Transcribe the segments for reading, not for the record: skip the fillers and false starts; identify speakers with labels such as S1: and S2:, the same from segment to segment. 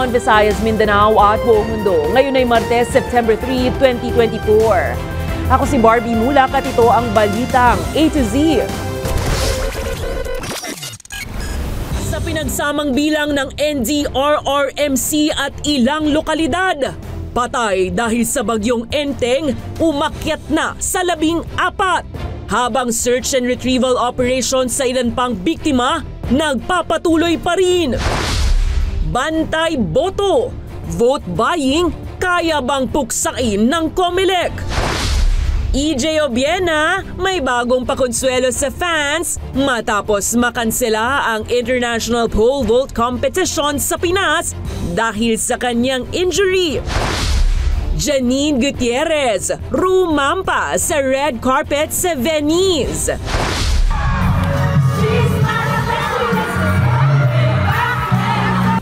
S1: Luzon, Visayas, Mindanao at buong mundo. Ngayon ay Martes, September 3, 2024. Ako si Barbie Mulak at ito ang Balitang A to Z. Sa pinagsamang bilang ng NDRRMC at ilang lokalidad, patay dahil sa bagyong Enteng, umakyat na sa 14. Habang search and retrieval operations sa ilan pang biktima, nagpapatuloy pa rin. Bantay boto, vote buying, kaya bang puksain ng COMELEC? EJ Obiena may bagong pakonsuelo sa fans matapos makansela ang International Pole Vault Competition sa Pinas dahil sa kanyang injury. Janine Gutierrez rumampa sa red carpet sa Venice.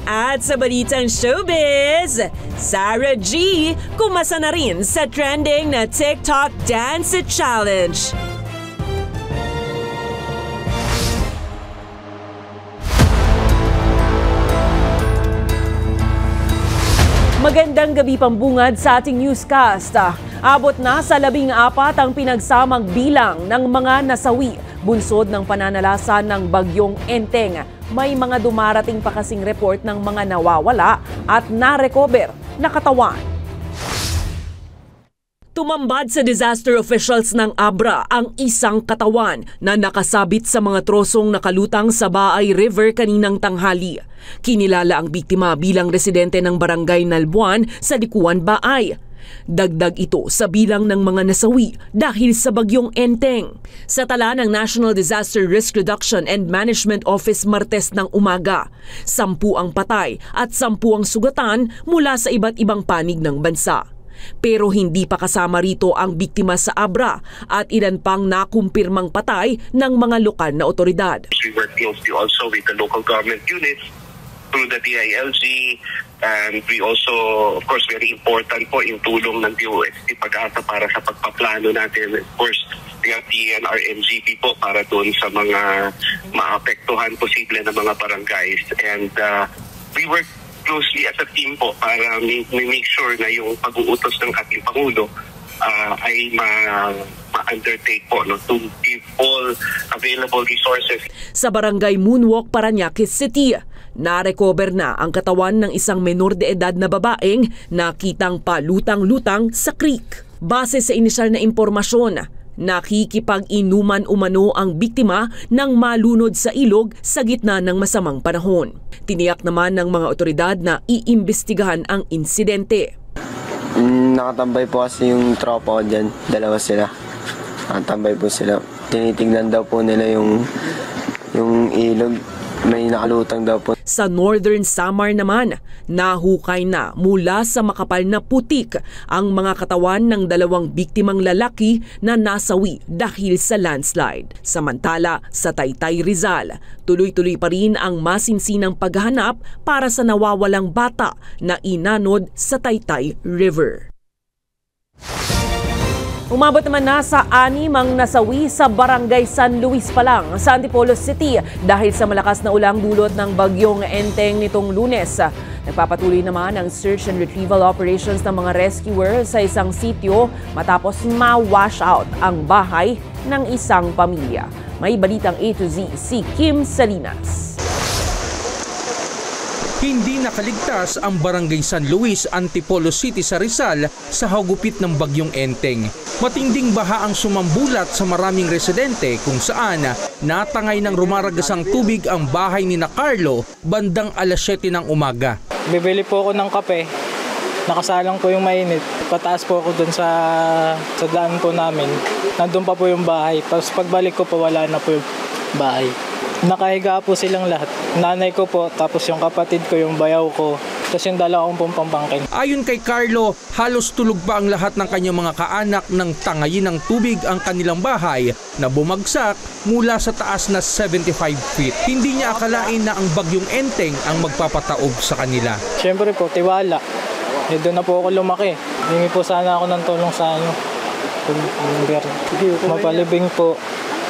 S1: At sa Balitang Showbiz, Sarah G kumasa na rin sa trending na TikTok Dance Challenge. Magandang gabi pambungad sa ating newscast. Abot na sa 14 ang pinagsamang bilang ng mga nasawi bunsod ng pananalasan ng bagyong Enteng. May mga dumarating pa kasing report ng mga nawawala at na-recover na katawan. Tumambad sa disaster officials ng Abra ang isang katawan na nakasabit sa mga trosong nakalutang sa Baay River kaninang tanghali. Kinilala ang biktima bilang residente ng barangay Nalbuan sa Likuan, Baay. Dagdag ito sa bilang ng mga nasawi dahil sa bagyong Enteng. Sa tala ng National Disaster Risk Reduction and Management Office Martes ng umaga, 10 ang patay at 10 ang sugatan mula sa iba't ibang panig ng bansa. Pero hindi pa kasama rito ang biktima sa Abra at ilan pang nakumpirmang patay ng mga lokal na otoridad.
S2: We work closely also with the local government units through the DILG, and we also, of course, very important po yung tulong ng DOST Pag-asa para sa pagpaplano natin. Of course, we have DNRNGP po para doon sa mga maapektuhan posible na mga barangays. And we work closely as a team po para make sure na yung pag-uutos ng ating Pangulo ay ma-undertake po to give all available resources.
S1: Sa barangay Moonwalk, Parañaque City, na-recover na ang katawan ng isang menor de edad na babaeng nakitang palutang-lutang sa creek. Base sa inisyal na impormasyon, nakikipag-inuman umano ang biktima nang malunod sa ilog sa gitna ng masamang panahon. Tiniyak naman ng mga otoridad na iimbestigahan ang insidente.
S3: Nakatambay po kasi yung tropa ko dyan, dalawa sila. Nakatambay po sila. Tinitignan daw po nila yung ilog. May nakalutang daw po.
S1: Sa Northern Samar naman, nahukay na mula sa makapal na putik ang mga katawan ng 2 biktimang lalaki na nasawi dahil sa landslide. Samantala, sa Taytay, Rizal, tuloy-tuloy pa rin ang masinsinang paghahanap para sa nawawalang bata na inanod sa Taytay River. Umabot naman na sa 6 ang nasawi sa Barangay San Luis pa lang sa Antipolo City dahil sa malakas na ulang dulot ng bagyong Enteng nitong Lunes. Nagpapatuloy naman ang search and retrieval operations ng mga rescuer sa isang sitio matapos ma-wash out ang bahay ng isang pamilya. May balitang A to Z si Kim Salinas.
S4: Hindi nakaligtas ang Barangay San Luis, Antipolo City sa Rizal sa hagupit ng bagyong Enteng. Matinding baha ang sumambulat sa maraming residente kung saan natangay ng rumaragasang tubig ang bahay ni na Carlo bandang alas 7 ng umaga.
S5: Bibili po ako ng kape, nakasalang po yung mainit. Pataas po ako dun sa daan po namin. Nandun pa po yung bahay, tapos pagbalik ko po wala na po yung bahay. Nakahiga po silang lahat. Nanay ko po, tapos yung kapatid ko, yung bayaw ko, tapos yung 2 kong pampangkin.
S4: Ayon kay Carlo, halos tulog pa ang lahat ng kanyang mga kaanak nang tangayin ng tubig ang kanilang bahay na bumagsak mula sa taas na 75 feet. Hindi niya akalain na ang bagyong Enteng ang magpapataob sa kanila.
S5: Siyempre po, tiwala. Doon na po ako lumaki. Hingi po sana ako ng tulong sa inyo. Mapalibing po.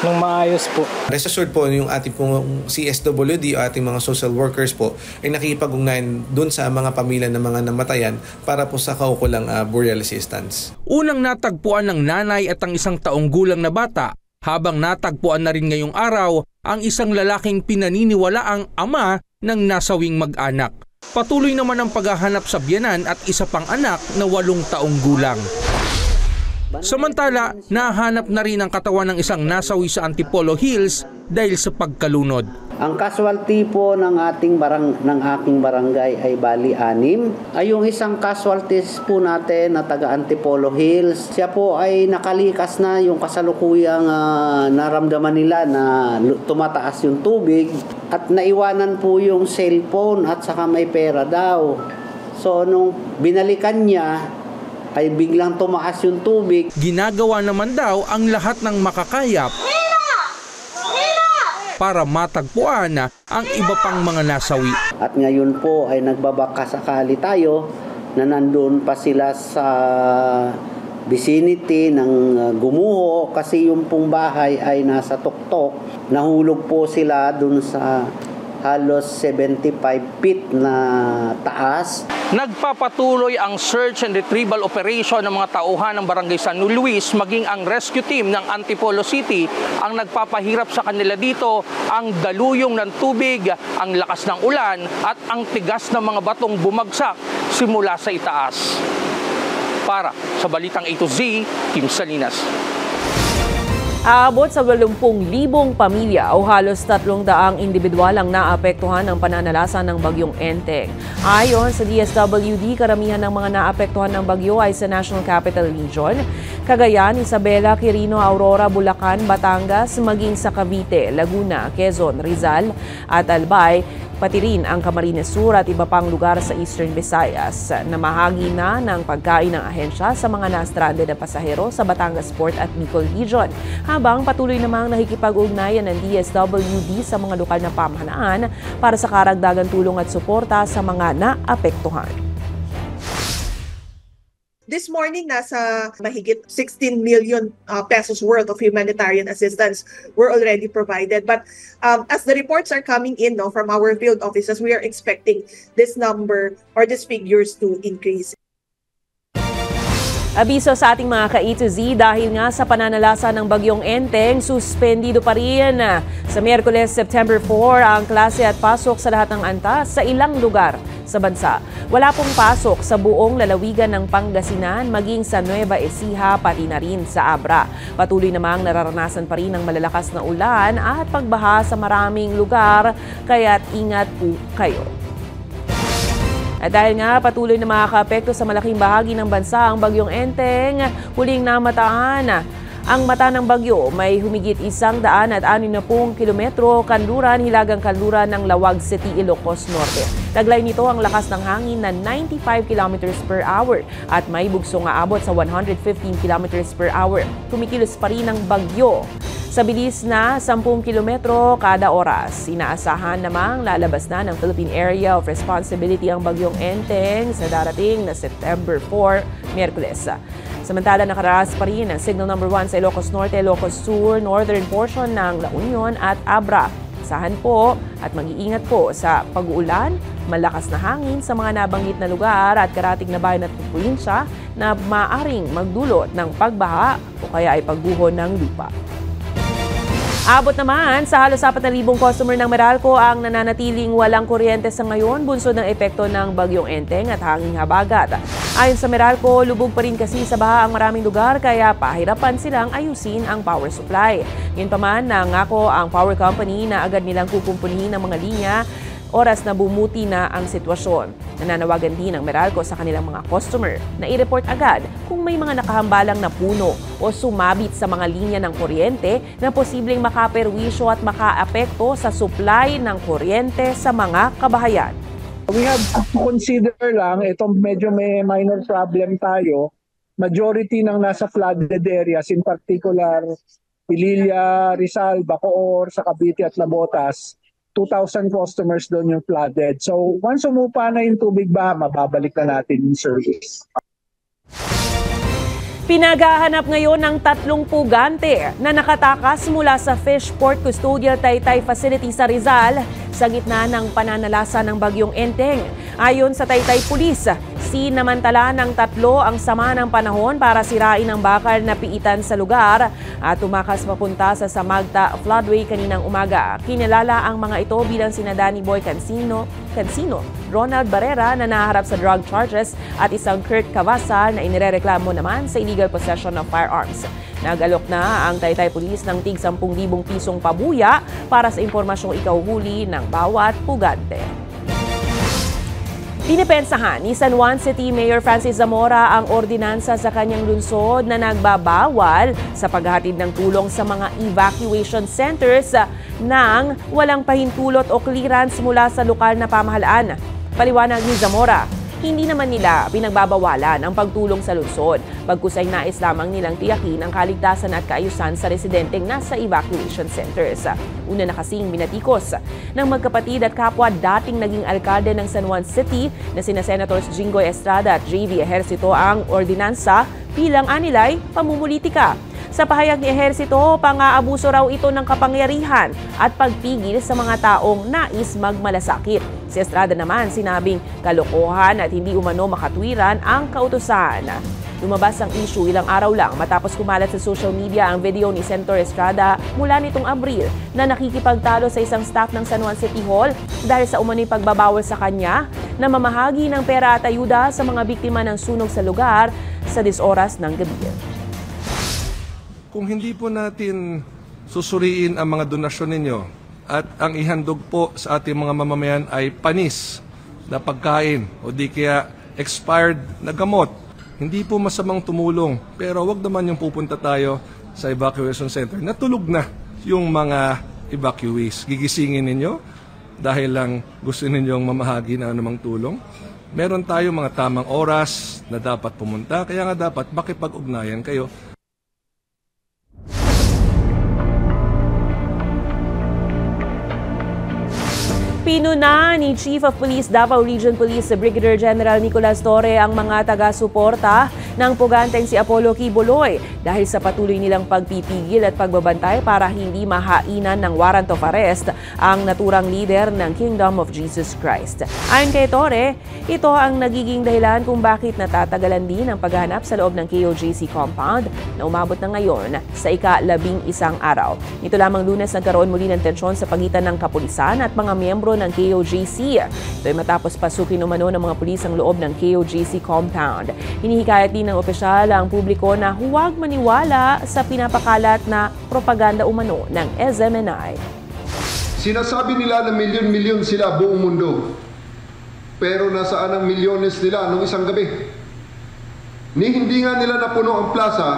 S5: ng maayos po.
S6: Rest assured po yung ating pong CSWD o ating mga social workers po ay nakikipag-ugnayan dun sa mga pamilya ng mga namatayan para po sa kaukulang burial assistance.
S4: Unang natagpuan ng nanay at ang isang taong gulang na bata, habang natagpuan na rin ngayong araw ang isang lalaking pinaniniwalaang ama ng nasawing mag-anak. Patuloy naman ang paghahanap sa biyenan at isa pang anak na 8 taong gulang. Samantala, nahanap na rin ang katawan ng isang nasawi sa Antipolo Hills dahil sa pagkalunod.
S7: Ang casualty po ng aking barangay ay bali 6. Ay yung isang casualties po natin na taga Antipolo Hills, siya po ay nakalikas na, yung kasalukuyang naramdaman nila na tumataas yung tubig at naiwanan po yung cellphone at saka may pera daw. So nung binalikan niya, ay biglang tumaas yung tubig.
S4: Ginagawa naman daw ang lahat ng makakayap para matagpuan ang iba pang mga nasawi.
S7: At ngayon po ay nagbabaka sakali tayo na nandun pa sila sa vicinity ng Gumuho kasi yung pong bahay ay nasa tuktok. Nahulog po sila dun sa halos 75 feet na taas.
S4: Nagpapatuloy ang search and retrieval operation ng mga tauhan ng Barangay San Luis, maging ang rescue team ng Antipolo City ang nagpapahirap sa kanila dito ang daluyong ng tubig, ang lakas ng ulan at ang tigas ng mga batong bumagsak simula sa itaas. Para sa Balitang A to Z, Team Salinas.
S1: Aabot sa 80,000 pamilya o halos 300 individual ang naapektuhan ng pananalasa ng bagyong Enteng. Ayon sa DSWD, karamihan ng mga naapektuhan ng bagyo ay sa National Capital Region, Cagayan, Isabela, Quirino, Aurora, Bulacan, Batangas, maging sa Cavite, Laguna, Quezon, Rizal at Albay, pati rin ang Camarines Sur at iba pang lugar sa Eastern Visayas. Namahagi na ng pagkain ng ahensya sa mga na-stranded na pasahero sa Batangas Port at Bicol Region, habang patuloy namang nakikipag-ugnayan ng DSWD sa mga lokal na pamahalaan para sa karagdagang tulong at suporta sa mga naapektuhan.
S8: This morning, nasa mahigit 16 million pesos worth of humanitarian assistance were already provided. But as the reports are coming in from our field offices, we are expecting this number or these figures to increase.
S1: Abiso sa ating mga ka-A to Z dahil nga sa pananalasa ng bagyong Enteng, suspendido pa rin sa Miyerkules, September 4 ang klase at pasok sa lahat ng antas sa ilang lugar sa bansa. Wala pong pasok sa buong lalawigan ng Pangasinan, maging sa Nueva Ecija, pati na rin sa Abra. Patuloy namang nararanasan pa rin ang malalakas na ulan at pagbaha sa maraming lugar, kaya't ingat po kayo. At dahil nga patuloy na makakaapekto sa malaking bahagi ng bansa ang bagyong Enteng, huling namataan ang mata ng bagyo. May humigit 160 kilometro kanluran, hilagang kanluran ng Lawag City, Ilocos Norte. Taglay nito ang lakas ng hangin na 95 kilometers per hour at may bugsong aabot sa 115 kilometers per hour. Kumikilos pa rin ang bagyo sa bilis na 10 kilometro kada oras. Inaasahan namang lalabas na ng Philippine Area of Responsibility ang bagyong Enteng sa darating na September 4, Miyerkules. Samantala, nakararas pa rin ang Signal Number 1 sa Ilocos Norte, Ilocos Sur, northern portion ng La Union at Abra. Asahan po at mag-iingat po sa pag-uulan, malakas na hangin sa mga nabanggit na lugar at karatig na bayan at probinsya na maaring magdulot ng pagbaha o kaya ay pagguho ng lupa. Abot naman sa halos 4,000 customer ng Meralco ang nananatiling walang kuryente sa ngayon, bunsod ng epekto ng bagyong Enteng at hanging habagat. Ayon sa Meralco, lubog pa rin kasi sa baha ang maraming lugar kaya pahirapan silang ayusin ang power supply. Yun pa man, nangako ang power company na agad nilang kukumpunihin ang mga linya oras na bumuti na ang sitwasyon. Nananawagan din ng Meralco sa kanilang mga customer na i-report agad kung may mga nakahambalang na puno o sumabit sa mga linya ng kuryente na posibleng makaperwisyo at makaapekto sa supply ng kuryente sa mga kabahayan.
S9: We have to consider lang, itong medyo may minor problem tayo. Majority ng nasa flooded areas, in particular, Pililla, Rizal, Bacoor, sa Cavite at Nabotas, 2,000 customers doon yung flooded. So once umupa na yung tubig ba, mababalik na natin yung service.
S1: Pinaghahanap ngayon ng 3 pugante na nakatakas mula sa Fishport Custodial Taytay Facility sa Rizal sa gitna ng pananalasa ng bagyong Enteng. Ayon sa Taytay Police, sinamantala ng 3 ang sama ng panahon para sirain ang bakal na piitan sa lugar at tumakas papunta sa Samagta Floodway kaninang umaga. Kinilala ang mga ito bilang sina Danny Boy Cancino, Ronald Barrera na naharap sa drug charges at isang Kurt Cavasa na inirereklamo naman sa illegal possession of firearms. Nag-alok na ang Taytay Police ng tig 10,000 pisong pabuya para sa impormasyong ikauhuli ng bawat pugante. Dinipensahan ni San Juan City Mayor Francis Zamora ang ordinansa sa kanyang lungsod na nagbabawal sa paghahatid ng tulong sa mga evacuation centers nang walang pahintulot o clearance mula sa lokal na pamahalaan. Paliwanag ni Zamora, hindi naman nila pinagbabawalan ang pagtulong sa lungsod, bagkus ay nais lamang nilang tiyakin ang kaligtasan at kaayusan sa residenteng nasa evacuation centers. Una na kasing binatikos ng magkapatid at kapwa dating naging alkalde ng San Juan City na sina Senators Jinggoy Estrada at JV Ejercito ang ordinansa bilang anilay pamumulitika. Sa pahayag ni Ejercito, pang-aabuso raw ito ng kapangyarihan at pagpigil sa mga taong nais magmalasakit. Si Estrada naman sinabing kalokohan at hindi umano makatwiran ang kautusan. Lumabas ang issue ilang araw lang matapos kumalat sa social media ang video ni Senator Estrada mula nitong Abril na nakikipagtalo sa isang staff ng San Juan City Hall dahil sa umano'y pagbabawal sa kanya na mamahagi ng pera at ayuda sa mga biktima ng sunog sa lugar sa 10 oras ng gabi.
S10: Kung hindi po natin susuriin ang mga donasyon ninyo at ang ihandog po sa ating mga mamamayan ay panis na pagkain o di kaya expired na gamot, hindi po masamang tumulong. Pero wag naman yung pupunta tayo sa evacuation center. Natulog na yung mga evacuees. Gigisingin ninyo dahil lang gusto ninyong mamahagi na anumang tulong. Meron tayo mga tamang oras na dapat pumunta. Kaya nga dapat makipag-ugnayan kayo.
S1: Pinuna ni Chief of Police Davao Region Police Brigadier General Nicolas Torre ang mga taga-suporta ng puganteng si Apollo Kibuloy dahil sa patuloy nilang pagpipigil at pagbabantay para hindi mahainan ng warrant of arrest ang naturang leader ng Kingdom of Jesus Christ. Ayon kay Torre, ito ang nagiging dahilan kung bakit natatagalan din ang paghahanap sa loob ng KOJC compound na umabot na ngayon sa ika-11 araw. Ito lamang Lunes nagkaroon muli ng tensyon sa pagitan ng kapulisan at mga miyembro ng KOJC. Ito ay matapos pasukin umano ng mga pulis ang loob ng KOJC compound. Hinihikayat din ng opisyal ang publiko na huwag maniwala sa pinapakalat na propaganda umano ng SMNI.
S11: Sinasabi nila na milyon-milyon sila buong mundo. Pero nasaan ang milyones nila nung isang gabi? Hindi nga nila napuno ang plaza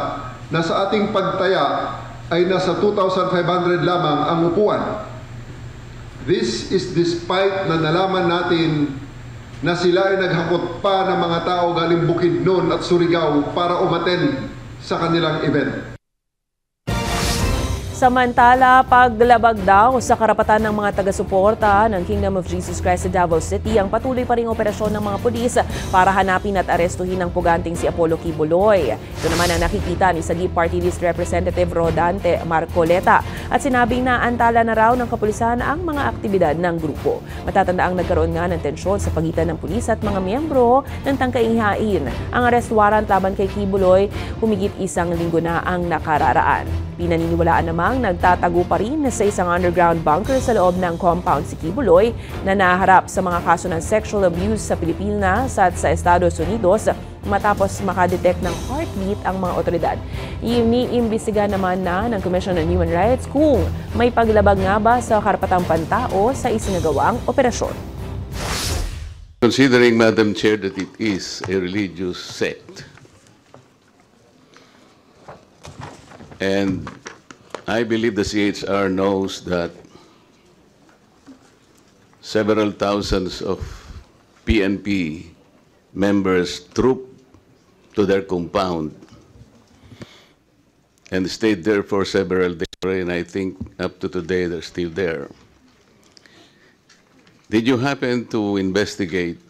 S11: na sa ating pagtaya ay nasa 2,500 lamang ang upuan. This is despite na nalaman natin na sila ay naghakot pa ng mga tao galing Bukidnon at Surigao para umattend sa kanilang event.
S1: Samantala, paglabag daw sa karapatan ng mga taga-suporta ng Kingdom of Jesus Christ sa Davao City ang patuloy pa ring operasyon ng mga pulis para hanapin at arestuhin ang puganteng si Apollo Kibuloy. Ito naman ang nakikita ni Sagip Party List Representative Rodante Marcoleta at sinabing na antala na raw ng kapulisan ang mga aktibidad ng grupo. Matatandaang nagkaroon nga ng tensyon sa pagitan ng pulis at mga miyembro ng tangkaihain. Ang arrest warrant laban kay Kibuloy humigit 1 linggo na ang nakararaan. Pinaniniwalaan namang nagtatago pa rin sa isang underground bunker sa loob ng compound si Kibuloy na naharap sa mga kaso ng sexual abuse sa Pilipinas at sa Estados Unidos matapos makadetect ng heartbeat ang mga otoridad. Iniimbestiga naman na ng Commission on Human Rights kung may paglabag nga ba sa karapatang pantao sa isinagawang operasyon.
S12: Considering, Madam Chair, that it is a religious sect, and I believe the CHR knows that several thousands of PNP members trooped to their compound and stayed there for several days, and I think up to today they're still there. Did you happen to investigate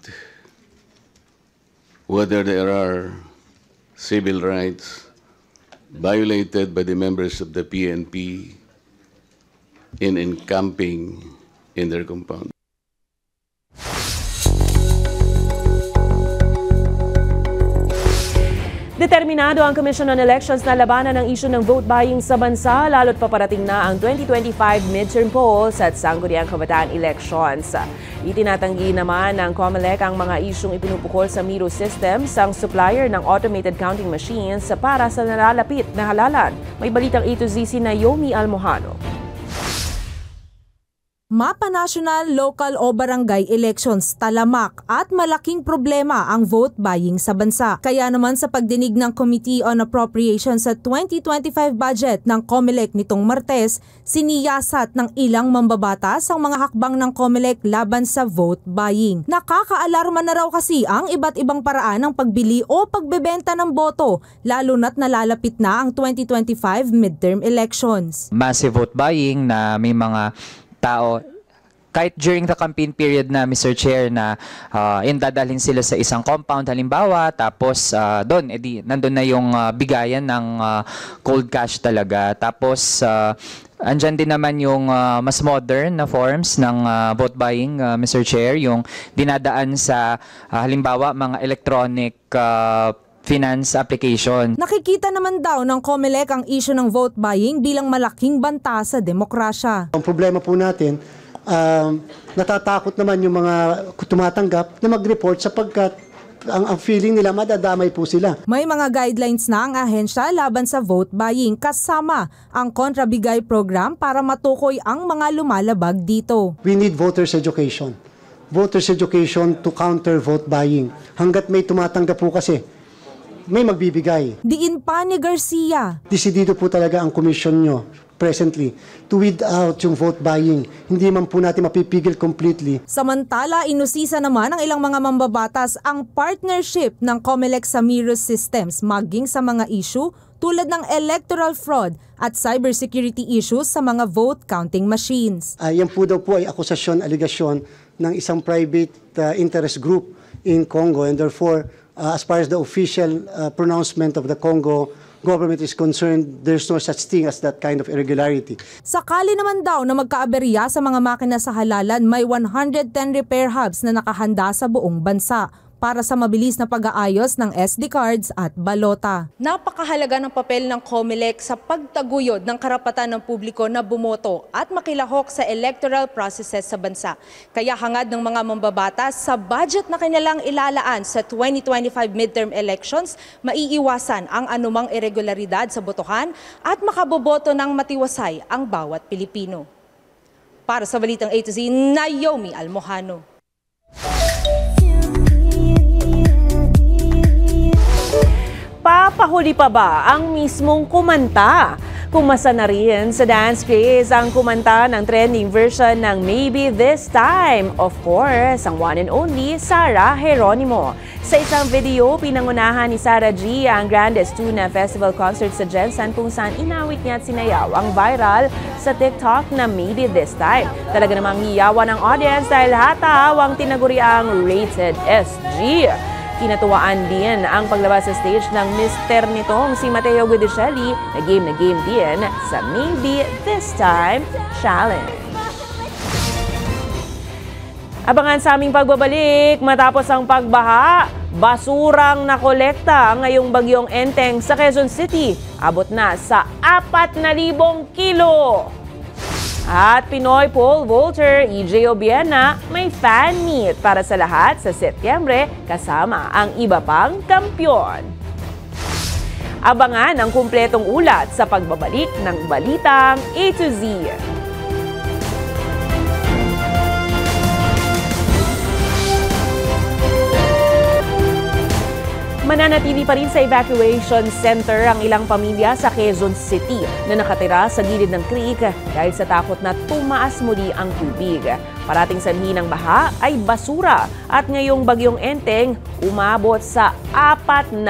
S12: whether there are civil rights violated by the members of the PNP in encamping in their compound.
S1: Determinado ang Commission on Elections na labanan ang isyu ng vote buying sa bansa lalo't paparating na ang 2025 midterm polls at sangguniang kabataan elections. Itinatanggi naman ng COMELEC ang mga isyong ipinupukol sa Miro Systems, ang supplier ng automated counting machines para sa nalalapit na halalan. May balitang A to Z si Naomi Almojano.
S13: Mapa national, local o barangay elections talamak at malaking problema ang vote buying sa bansa. Kaya naman sa pagdinig ng Committee on Appropriations sa 2025 budget ng COMELEC nitong Martes, siniyasat ng ilang mambabatas ang mga hakbang ng COMELEC laban sa vote buying. Nakakaalarma na raw kasi ang iba't ibang paraan ng pagbili o pagbebenta ng boto, lalo na't nalalapit na ang 2025 midterm elections.
S14: Massive vote buying na may mga tao, kahit during the campaign period na Mr. Chair na dadalhin sila sa isang compound halimbawa, tapos doon nandun na yung bigayan ng cold cash talaga. Tapos andyan din naman yung mas modern na forms ng vote buying, Mr. Chair, yung dinadaan sa halimbawa mga electronic finance application.
S13: Nakikita naman daw ng COMELEC ang issue ng vote buying bilang malaking banta sa demokrasya.
S15: Ang problema po natin, natatakot naman yung mga tumatanggap na mag-report sapagkat ang feeling nila madadamay po sila.
S13: May mga guidelines na ang ahensya laban sa vote buying kasama ang kontrabigay program para matukoy ang mga lumalabag dito.
S15: We need voters education. Voters education to counter vote buying. Hanggat may tumatanggap po kasi, may magbibigay.
S13: Diin pa ni Garcia.
S15: Desidido po talaga ang komisyon nyo presently to weed out yung vote buying. Hindi man po natin mapipigil completely.
S13: Samantala, inusisa naman ng ilang mga mambabatas ang partnership ng COMELEC sa Miro Systems maging sa mga issue tulad ng electoral fraud at cybersecurity issues sa mga vote counting machines.
S15: Yan po daw po ay akusasyon, aligasyon ng isang private interest group in Congo, and therefore as far as the official pronouncement of the Congo government is concerned, there's no such thing as that kind of irregularity.
S13: Sakali naman daw na magkaaberya sa mga makina sa halalan, may 110 repair hubs na nakahanda sa buong bansa para sa mabilis na pag-aayos ng SD cards at balota. Napakahalaga ng papel ng COMELEC sa pagtaguyod ng karapatan ng publiko na bumoto at makilahok sa electoral processes sa bansa. Kaya hangad ng mga mambabatas sa budget na kanilang ilalaan sa 2025 midterm elections, maiiwasan ang anumang irregularidad sa botohan at makaboboto ng matiwasay ang bawat Pilipino. Para sa Balitang A to Z, Naomi Almojano.
S1: Papahuli pa ba ang mismong kumanta? Kumasa na rin sa dance craze ang kumanta ng trending version ng Maybe This Time. Of course, ang one and only Sarah Geronimo. Sa isang video, pinangunahan ni Sarah G ang Grandes Tuna Festival concert sa Jensen kung saan inawit niya at sinayaw ang viral sa TikTok na Maybe This Time. Talaga namang hiyawan ng audience dahil hataw ang tinaguriang Rated SG. Kinatuwaan din ang paglabas sa stage ng mister nitong si Mateo Guidicelli na game din sa Maybe This Time Challenge. Abangan sa aming pagbabalik matapos ang pagbaha, basurang nakolekta ngayong bagyong Enteng sa Quezon City. Abot na sa 4,000 kilo. At Pinoy pole vaulter EJ Obiena may fan meet para sa lahat sa Setyembre kasama ang iba pang kampyon. Abangan ang kumpletong ulat sa pagbabalik ng Balitang A to Z. Mananatili pa rin sa evacuation center ang ilang pamilya sa Quezon City na nakatira sa gilid ng creek dahil sa takot na tumaas muli ang tubig. Parating sanhi ng baha ay basura at ngayong bagyong Enteng, umabot sa 4,000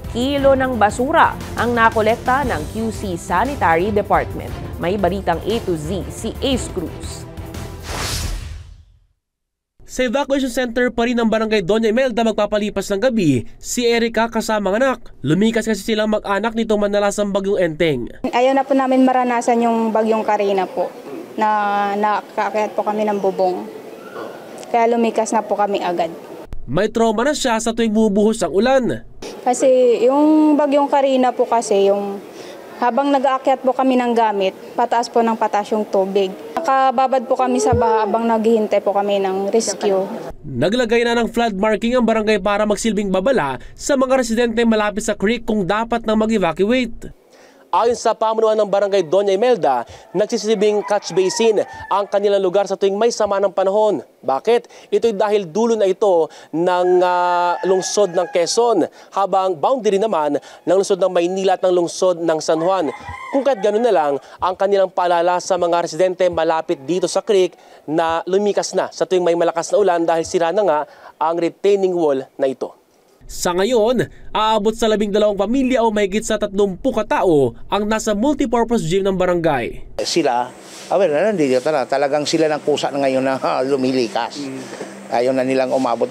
S1: kilo ng basura ang nakolekta ng QC Sanitary Department. May Balitang A to Z si Ace Cruz.
S16: Sa evacuation center pa rin ng barangay Doña Imelda magpapalipas ng gabi, si Erica kasama ang anak. Lumikas kasi silang mag-anak nitong manalasang bagyong Enteng.
S17: Ayaw na po namin maranasan yung bagyong Karina po, na nakakayat po kami ng bubong. Kaya lumikas na po kami agad.
S16: May trauma na siya sa tuwing bumubuhos ang ulan.
S17: Kasi yung bagyong Karina po kasi, habang nag-aakyat po kami ng gamit, pataas po ng pataas yung tubig. Nakababad po kami sa baha habang naghihintay po kami ng rescue.
S16: Naglagay na ng flood marking ang barangay para magsilbing babala sa mga residente malapit sa creek kung dapat na mag-evacuate. Ayon sa pamunuan ng barangay Doña Imelda, nagsisilbing catch basin ang kanilang lugar sa tuwing may sama ng panahon. Bakit? Ito'y dahil dulo na ito ng lungsod ng Quezon, habang boundary naman ng lungsod ng Maynila at ng lungsod ng San Juan. Kung kahit gano'n na lang, ang kanilang paalala sa mga residente malapit dito sa creek na lumikas na sa tuwing may malakas na ulan dahil sira na nga ang retaining wall na ito. Sa ngayon, aabot sa 12 pamilya o mahigit sa 30 katao ang nasa multipurpose gym ng barangay.
S18: Sila, nandito na. Talagang sila ng kusa na ngayon na lumilikas. Ayaw na nilang umabot.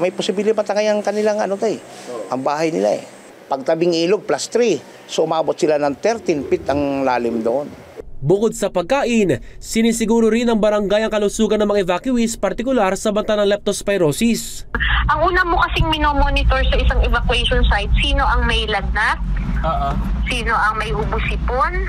S18: May posibilidad matangay ang kanilang ang bahay nila . Pagtabing ilog plus 3. So umabot sila ng 13 feet ang lalim doon.
S16: Bukod sa pagkain, sinisiguro rin ng barangay ang kalusugan ng mga evacuees, partikular sa banta ng leptospirosis.
S19: Ang una mo kasing minomonitor sa isang evacuation site, sino ang may lagnat, sino ang may ubusipon,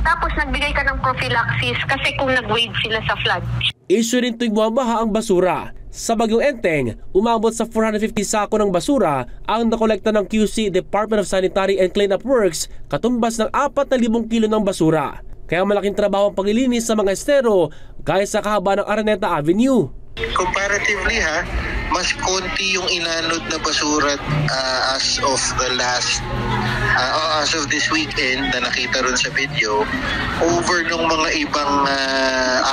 S19: tapos nagbigay ka ng prophylaxis kasi kung nag-wade sila sa flood.
S16: Issue rin tuwing bumabaha ang basura. Sa bagyong Enteng, umabot sa 450 sako ng basura ang nakolekta ng QC Department of Sanitary and Cleanup Works, katumbas ng 4,000 kilo ng basura. Kaya malaking trabaho ang paglilinis sa mga estero gaya sa kahaba ng Araneta Avenue.
S20: Comparatively mas konti yung inanod na basura as of this weekend na nakita ron sa video over nung mga ibang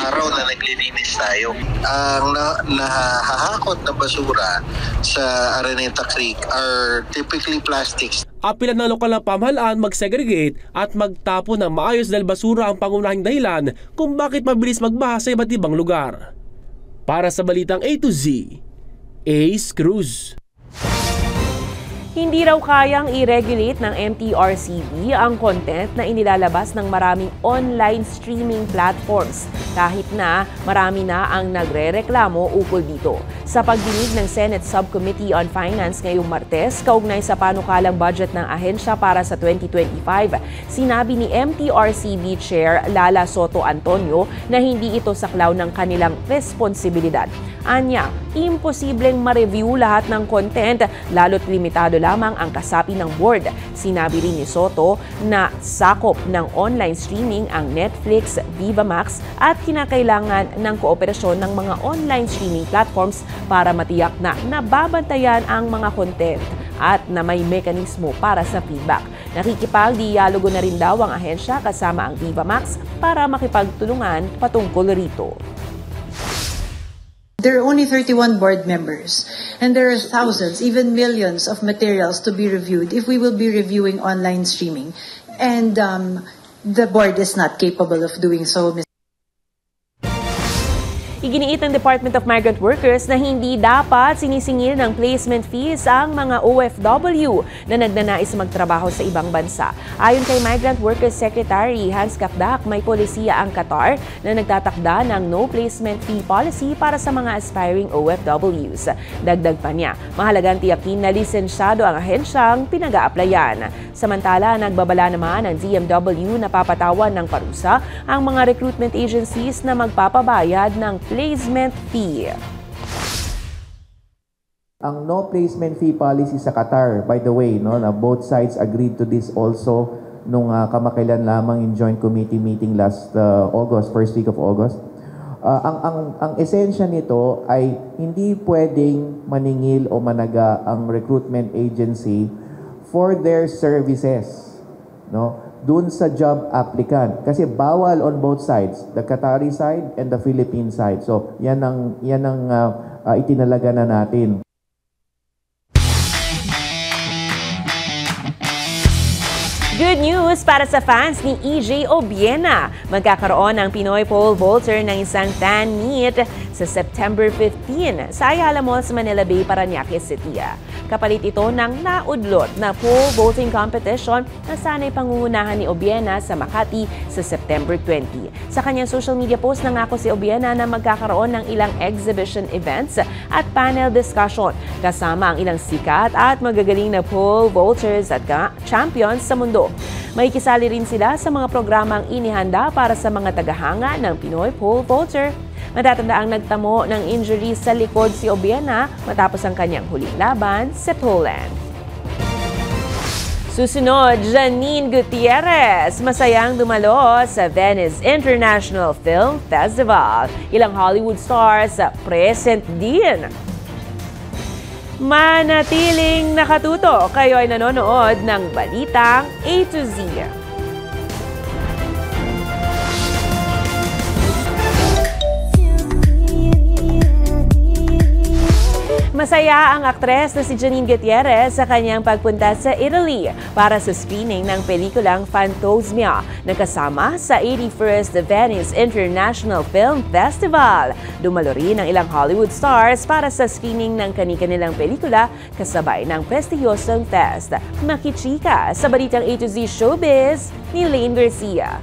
S20: araw na naglilinis tayo. Ang nahahakot na basura sa Araneta Creek are typically plastics.
S16: Apilan ng lokal na pamahalaan mag-segregate at magtapon ng maayos dahil basura ang pangunahing dahilan kung bakit mabilis magbaha sa iba't ibang lugar. Para sa Balitang A to Z, Ace Cruz.
S1: Hindi raw kayang i-regulate ng MTRCB ang content na inilalabas ng maraming online streaming platforms kahit na marami na ang nagrereklamo ukol dito. Sa pagdinig ng Senate Subcommittee on Finance ngayong Martes, kaugnay sa panukalang budget ng ahensya para sa 2025, sinabi ni MTRCB Chair Lala Soto Antonio na hindi ito saklaw ng kanilang responsibilidad. Anya, imposibleng ma-review lahat ng content, lalo't limitado lamang ang kasapi ng board. Sinabi rin ni Soto na sakop ng online streaming ang Netflix, Viva Max at kinakailangan ng kooperasyon ng mga online streaming platforms para matiyak na nababantayan ang mga content at na may mekanismo para sa feedback. Nakikipag-dialogo na rin daw ang ahensya kasama ang Viva Max para makipagtulungan patungkol rito.
S21: There are only 31 board members, and there are thousands, even millions of materials to be reviewed if we will be reviewing online streaming. And the board is not capable of doing so.
S1: Iginiit ng Department of Migrant Workers na hindi dapat sinisingil ng placement fees ang mga OFW na nagnanais magtrabaho sa ibang bansa. Ayon kay Migrant Workers Secretary Hans Kakdak, may polisiya ang Qatar na nagtatakda ng no placement fee policy para sa mga aspiring OFWs. Dagdag pa niya, mahalagang tiyakin na lisensyado ang ahensyang pinag-aaplayan. Samantala, nagbabala naman ang DMW na papatawan ng parusa ang mga recruitment agencies na magpapabayad ng placement fee.
S22: Ang no placement fee policy sa Qatar, by the way, na both sides agreed to this also nung kamakailan lamang in joint committee meeting last August, first week of August. Ang esensya nito ay hindi pwedeng maningil o managa ang recruitment agency for their services, dun sa job applicant. Kasi bawal on both sides, the Qatari side and the Philippine side. So, yan ang itinalaga na natin.
S1: Good news para sa fans ni EJ Obiena. Magkakaroon ng Pinoy pole vaulter ng isang fan meet
S2: sa September 15 sa Ayala Mall sa Manila Bay, Parañaque City. Kapalit ito ng naudlot na poll voting competition na sana'y pangungunahan ni Obiena sa Makati sa September 20. Sa kanyang social media post, nangako si Obiena na magkakaroon ng ilang exhibition events at panel discussion kasama ang ilang sikat at magagaling na poll voters at champions sa mundo. May kisali rin sila sa mga programang inihanda para sa mga tagahanga ng Pinoy poll voter. Matatandaang nagtamo ng injury sa likod si Obiena matapos ang kanyang huling laban sa Poland. Susunod, Janine Gutierrez, masayang dumalo sa Venice International Film Festival. Ilang Hollywood stars present din. Manatiling nakatuto, kayo ay nanonood ng Balitang A to Z. Masaya ang aktres na si Janine Gutierrez sa kanyang pagpunta sa Italy para sa screening ng pelikulang Fantosmia na kasama sa 81st Venice International Film Festival. Dumalo rin ang ilang Hollywood stars para sa screening ng kani-kanilang pelikula kasabay ng prestihiyosong fest. Makichika sa Balitang A to Z Showbiz ni Lane Garcia.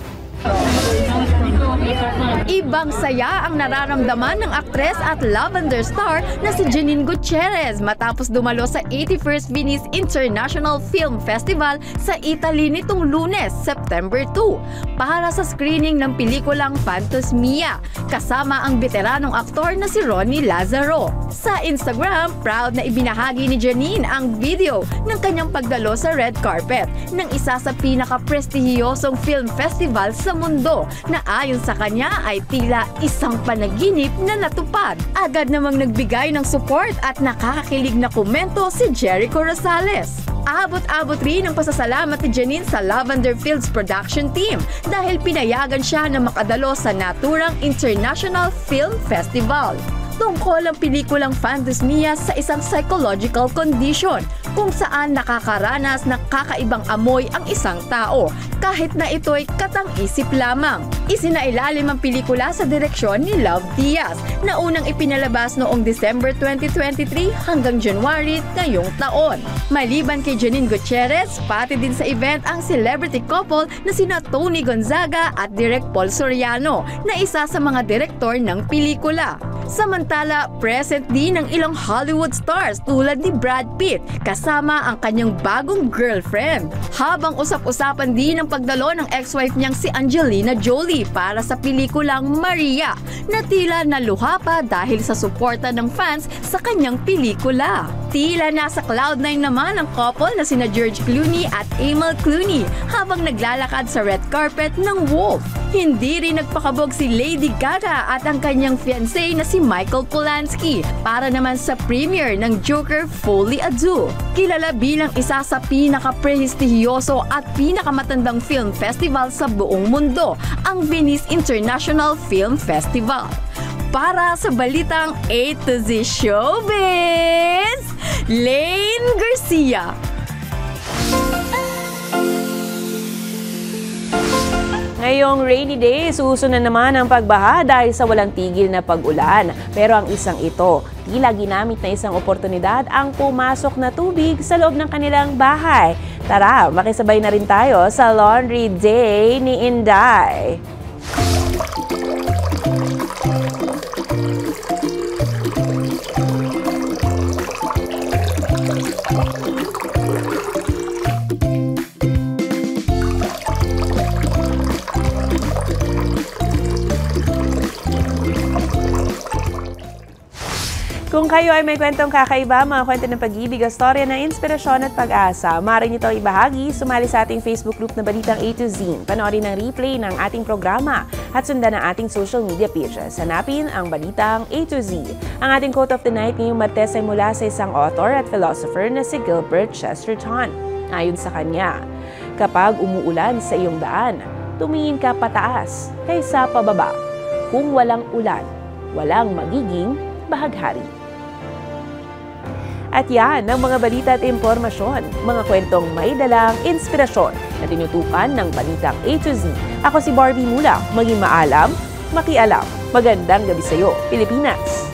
S3: Ibang saya ang nararamdaman ng aktres at lavender star na si Janine Gutierrez matapos dumalo sa 81st Venice International Film Festival sa Italy nitong Lunes, September 2, para sa screening ng pelikulang Fantosmia kasama ang veteranong aktor na si Ronnie Lazaro. Sa Instagram, proud na ibinahagi ni Janine ang video ng kanyang pagdalo sa red carpet ng isa sa pinaka-prestihiyosong film festival sa mundo na ayon sa kanya ay tila isang panaginip na natupad. Agad namang nagbigay ng support at nakakakilig na komento si Jericho Rosales. Abot-abot rin ang pasasalamat ni Janine sa Lavender Fields production team dahil pinayagan siya na makadalo sa naturang International Film Festival. Tungkol ang pelikulang Fantosmia sa isang psychological condition kung saan nakakaranas ng kakaibang amoy ang isang tao kahit na ito'y katang-isip lamang. Isinailalim ang pelikula sa direksyon ni Love Diaz na unang ipinalabas noong December 2023 hanggang January ngayong taon. Maliban kay Janine Gutierrez, pati din sa event ang celebrity couple na sina Tony Gonzaga at Direk Paul Soriano na isa sa mga direktor ng pelikula. Samantala, present din ang ilang Hollywood stars tulad ni Brad Pitt kasama ang kanyang bagong girlfriend. Habang usap-usapan din ang pagdalo ng ex-wife niyang si Angelina Jolie para sa pelikulang Maria na tila naluha pa dahil sa suporta ng fans sa kanyang pelikula. Tila nasa cloud9 naman ang couple na sina George Clooney at Emil Clooney habang naglalakad sa red carpet ng Wolf. Hindi rin nagpakabog si Lady Gaga at ang kanyang fiancé na si Michael Polanski para naman sa premiere ng Joker Folie à Deux. Kilala bilang isa sa pinaka-prestihiyoso at pinakamatandang film festival sa buong mundo, ang Venice International Film Festival. Para sa Balitang A to Z Showbiz, Lane Garcia.
S2: Ngayong rainy days, uso na naman ang pagbaha dahil sa walang tigil na pag-ulan. Pero ang isang ito, tila ginamit na isang oportunidad ang pumasok na tubig sa loob ng kanilang bahay. Tara, makisabay na rin tayo sa Laundry Day ni Inday. Kung kayo ay may kwentong kakaiba, mga kwento ng pag-ibig, storya ng inspirasyon at pag-asa, maaari nito ibahagi, sumali sa ating Facebook group na Balitang A to Z, panoorin ng replay ng ating programa at sundan ang ating social media pages. Hanapin ang Balitang A to Z. Ang ating quote of the night ngayong Martes ay mula sa isang author at philosopher na si Gilbert Chesterton. Ayon sa kanya, kapag umuulan sa iyong daan, tumingin ka pataas kaysa pababa. Kung walang ulan, walang magiging bahaghari. At yan ang mga balita at impormasyon, mga kwentong may dalang inspirasyon na tinutukan ng Balitang A to Z. Ako si Barbie Mula, maging maalam, makialam. Magandang gabi sa iyo, Pilipinas!